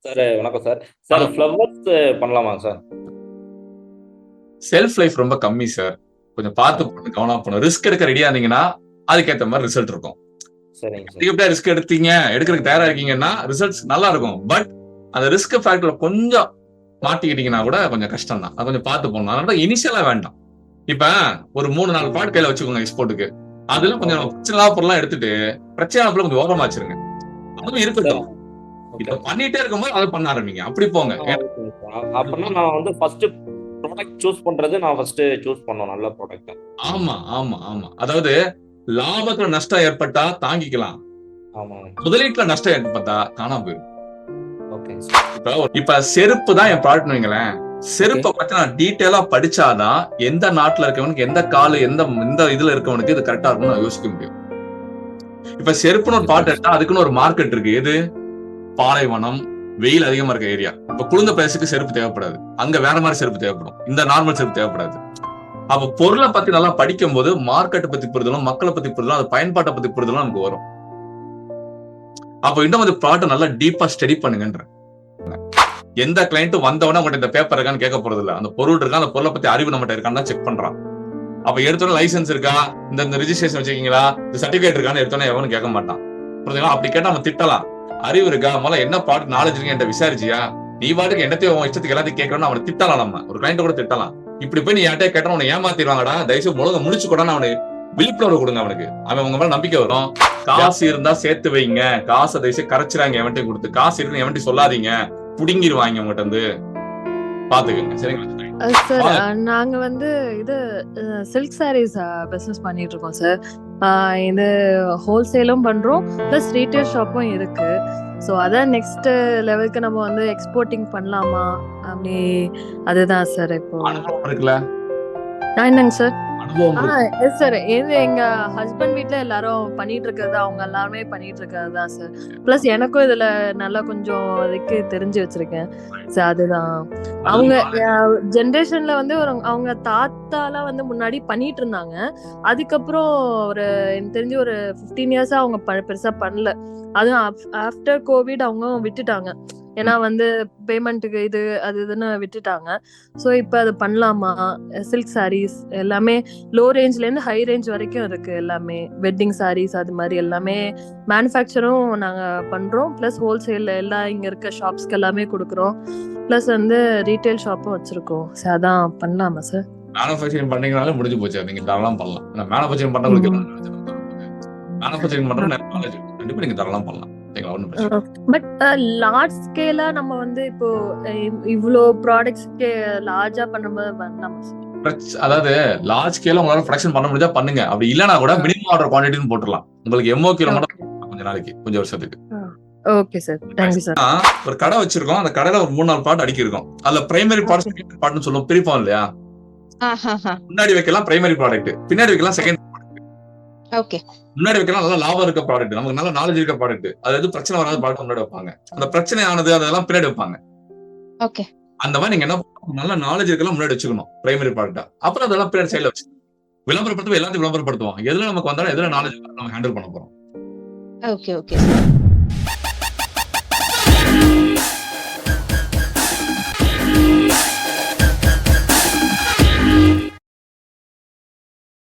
Sir வணக்கம் sir. Sir வணக்கம். Flowers பண்ணலாமா சார்? செல்ஃப் லைஃப் ரொம்ப கம்மி சார். கொஞ்சம் பார்த்து ம். பண்ணணும், கவனமா பண்ணணும். ரிஸ்க் எடுக்க ரெடியா இருந்தீங்கன்னா, அதுக்கேத்த மாரி ரிசல்ட் இருக்கும். சரிங்க சார். அதிகப்படியா ரிஸ்க் எடுத்தீங்க, எடுக்கறதுக்கு தயாரா இருக்கீங்கன்னா, ரிசல்ட்ஸ் நல்லா இருக்கும். பட் அந்த ரிஸ்க் ஃபேக்டர்ல கொஞ்சம் மாட்டிக்கிட்டீங்கன்னா கூட கொஞ்சம் கஷ்டம் தான். அத கொஞ்சம் பார்த்து பண்ணணும். அதனால தான் இனிஷியலா வேண்டாம். இப்ப ஒரு 3, 4 ப்ராடக்ட் கையில வச்சுக்கோங்க எக்ஸ்போர்ட்க்கு. அதுல கொஞ்சம் ஓகே. பிரச்சனை இல்லாத பொருள்லாம் எடுத்துட்டு, பிரச்சனையான பொருள கொஞ்சம் ஓரமா வச்சுருங்க. அதுவும் சார் இருக்கட்டும். இத ஓகேங்க சார். பண்ணிட்டே இருக்கும்போது அத பண்ண ஆரம்பிங்க. அப்படி போங்க. ஓகேங்க சார். அப்பன்னா நான் வந்து ஃபர்ஸ்ட்டு ப்ராடக்ட் சூஸ் பண்றது நான் ஃபர்ஸ்ட்டு சூஸ் பண்ணணும் நல்ல ப்ராடக்ட்டா. ஆமா, ஆமா, ஆமா. அதாவது லாபத்துல நஷ்டம் ஏற்பட்டா தாங்கிக்கலாம். ஆமாங்க. முதலீட்டுல நஷ்டம் ஏற்பட்டா காணாம போயிரும். ஓகேங்க சார். இப்ப செருப்பு தான் என் ப்ராடக்ட்னு வைங்களேன். ஓகே. செருப்ப பத்தி நான் டீட்டெயிலா படிச்சாதான், எந்த நாட்டுல இருக்கவனுக்கு, எந்த காலு, எந்த இதுல இருக்கவனுக்கு இது கரெக்ட்டா இருக்கும்னு நான் யோசிக்க முடியும். இப்ப செருப்புன்னு ஒரு ப்ராடக்ட் எடுத்தா அதுக்குன்னு ஒரு மார்க்கெட் இருக்கு. எது? பாலைவனம், வெயில் அதிகமா இருக்க ஏரியா. இப்ப குளிர்ந்த பிரதேசத்துக்கு செருப்பு தேவைப்படாது. அங்க வேற மாரி செருப்பு தேவைப்படும். இந்த நார்மல் செருப்பு தேவைப்படாது. அப்ப பொருள பத்தி நல்லா படிக்கும்போது, மார்க்கெட்ட பத்தி புரிதலும், மக்கள பத்தி புரிதலும், அது பயன்பாட்ட பத்தி புரிதலும் நமக்கு வரும். அப்ப இன்னும் கொஞ்சம் ப்ராடக்ட்ட நல்லா டீப்பா ஸ்டடி பண்ணுங்கன்றேன். எந்த கிளையன்ட்டும் வந்தவொடனே உங்கட்ட இந்த பேப்பர் இருக்கான்னு கேட்க போறதில்ல. அந்த பொருள் இருக்கா, அந்த பொருள பத்தி அறிவு நம்மட்ட இருக்கான்னு தான் செக் பண்றான். அப்ப எடுத்தோனே லைசென்ஸ் இருக்கா, இந்த ரிஜிஸ்ட்ரேஷன் வச்சிருக்கீங்களா, இந்த சர்டிபிகேட் இருக்கான்னு எடுத்தோனே எவனும் கேட்க மாட்டான். புரியுதுங்களா? அப்படி கேட்டா நம்ம திட்டலாம். அறிவு இருக்கா, முதல்ல என்ன ப்ராடக்ட் நாலேட்ஜ் இருக்கு என்ட்ட விசாரிச்சியா? நீ பாட்டுக்கு என்னத்தையும் உன் இஷ்டத்துக்கு எல்லாத்தையும் கேட்கணும்னு அவன திட்டலாம் நம்ம. ஒரு கிளையன்ட்ட கூட திட்டலாம். இப்படி போய் நீ யார்ட்டயா கேட்டா உன்னை ஏமாத்திருவாங்கடா. தயவுசெய்து ஒழுங்கா முடிச்சுக்கோடான்னு அவனுக்கு விழிப்புணர்வு கொடுங்க அவனுக்கு. அவன் உங்க மேல நம்பிக்கை வரும். காசு இருந்தா சேர்த்து வைங்க. காச தயவுசெய்து கரைச்சுறாங்க எவன்ட்டயும் குடுத்து. காசு இருக்குன்னு எவன்ட்டயும் சொல்லாதீங்க. புடுங்கிருவாங்க உங்கட்ட இருந்து. பாத்துக்கங்க. சரிங்களா? சார் வாங்க. நாங்க வந்து இது சில்க் சாரீஸ் பிஸ்னஸ் பண்ணிட்டு இருக்கோம் சார். இது ஹோல்சேலும் பண்றோம், ப்ளஸ் ரீட்டைல் ஷாப்பும் இருக்கு. ஸோ அதான் நெக்ஸ்ட் லெவலுக்கு நம்ம வந்து எக்ஸ்போர்ட்டிங் பண்ணலாமா அப்படி, அதுதான் சார் இப்போ. அனுபவம் இருக்குல்ல? என்னங்க சார்? அனுபவம் இருக்கு. Yes sir. இது எங்க ஹஸ்பண்ட் வீட்ல எல்லாரும் பண்ணிட்டு இருக்கிறது, அவங்க எல்லாருமே பண்ணிட்டு இருக்கிறது தான் சார். ப்ளஸ் எனக்கும் இதுல நல்லா கொஞ்சம் இதுக்கு தெரிஞ்சு வச்சிருக்கேன் சார். அதுதான் அவங்க ஜென்ரேஷன்ல வந்து அவங்க தாத்தாலாம் வந்து முன்னாடி பண்ணிட்டு இருந்தாங்க. அதுக்கப்புறம் ஒரு எனக்கு தெரிஞ்சு ஒரு 15 இயர்ஸா அவங்க பெருசா பண்ணல. அதுவும் ஆஃப்டர் கோவிட் அவங்க விட்டுட்டாங்க. ஏன்னா வந்து பேமெண்ட்டுக்கு அது இதுன்னு விட்டுட்டாங்க. ஸோ இப்போ அது பண்ணலாமா? சில்க் சாரீஸ் எல்லாமே லோ ரேஞ்ச்லேருந்து ஹை ரேஞ்ச் வரைக்கும் இருக்கு. எல்லாமே வெட்டிங் சாரீஸ் அது மாதிரி எல்லாமே மேனுஃபேக்சரும் நாங்கள் பண்ணுறோம். ப்ளஸ் ஹோல்சேலில் எல்லாம் இங்கே இருக்க ஷாப்ஸ்க்கு எல்லாமே கொடுக்குறோம். ப்ளஸ் வந்து ரீட்டைல் ஷாப்பும் வச்சுருக்கோம் சார். அதான் பண்ணலாமா சார்? மேனுஃபேக்சரிங் பண்ணீங்கனாலே முடிஞ்சு போச்சு. நீங்க தாராளமா பண்ணலாம். ஏன்னா மேனுஃபேக்சரிங் பண்றவங்களுக்கு மேனுஃபேக்சரிங் பண்றது நிறைய நாலேஜ் இருக்கு. கண்டிப்பா நீங்க தாராளமா பண்ணலாம். சரிங்களா? ஒண்ணும் பிரச்சனை இல்ல. பட் லார்ஜ் ஸ்கேலா நம்ம வந்து இப்போ இவ்வளோ ப்ராடக்ட்ஸ்க்கு லார்ஜா பண்ணும்போது பண்ணலாமா சார்? அதாவது லார்ஜ் ஸ்கேல்ல உங்களால ப்ரொடக்ஷன் பண்ண முடிஞ்சா பண்ணுங்க. அப்படி இல்லனா கூட மினிமம் ஆர்டர் குவான்டிட்டின்னு போட்டுறலாம். உங்களுக்கு எம்ஓக்யூல மட்டும் கொஞ்ச நாளைக்கு, கொஞ்சம் வருஷத்துக்கு. Okay sir. Thank you sir. ஒரு கடை வச்சிருக்கோம். அந்த கடையில ஒரு 3, 4 ப்ராடக்ட் அடுக்கியிருக்கோம். அதுல பிரைமரி ப்ராடக்ட், செகண்டரி ப்ராடக்ட்னு சொல்லுவோம். பிரிப்போம் இல்லையா? முன்னாடி வைக்கலாம் பிரைமரி ப்ராடக்ட், பின்னாடி வைக்கலாம் செகண்டரி. ஓகே. முன்னாடி வைக்கலாம் நல்லா லாபம் இருக்க ப்ராடக்ட், நமக்கு நல்ல நாலேஜ் இருக்க ப்ராடக்ட், அது எது பிரச்சனை வராத ப்ராடக்ட் முன்னாடி வைப்பாங்க. அந்த பிரச்சனை ஆனது அதெல்லாம் பின்னாடி வைப்பாங்க. ஓகே. அந்த மாதிரி நீங்க என்ன பண்ணணும், நல்ல நாலேஜ் இருக்கலாம் முன்னாடி வச்சுக்கணும் பிரைமரி ப்ராடக்ட்டா. அப்புறம் அதெல்லாம் பின்னாடி சைடுல வச்சு விளம்பரப்படுத்துவோம். எல்லாத்தையும் விளம்பரப்படுத்துவோம். எதுல நமக்கு வந்தாலும் எதுல நாலேஜ் நம்ம ஹேண்டில் பண்ண போறோம். ஓகே.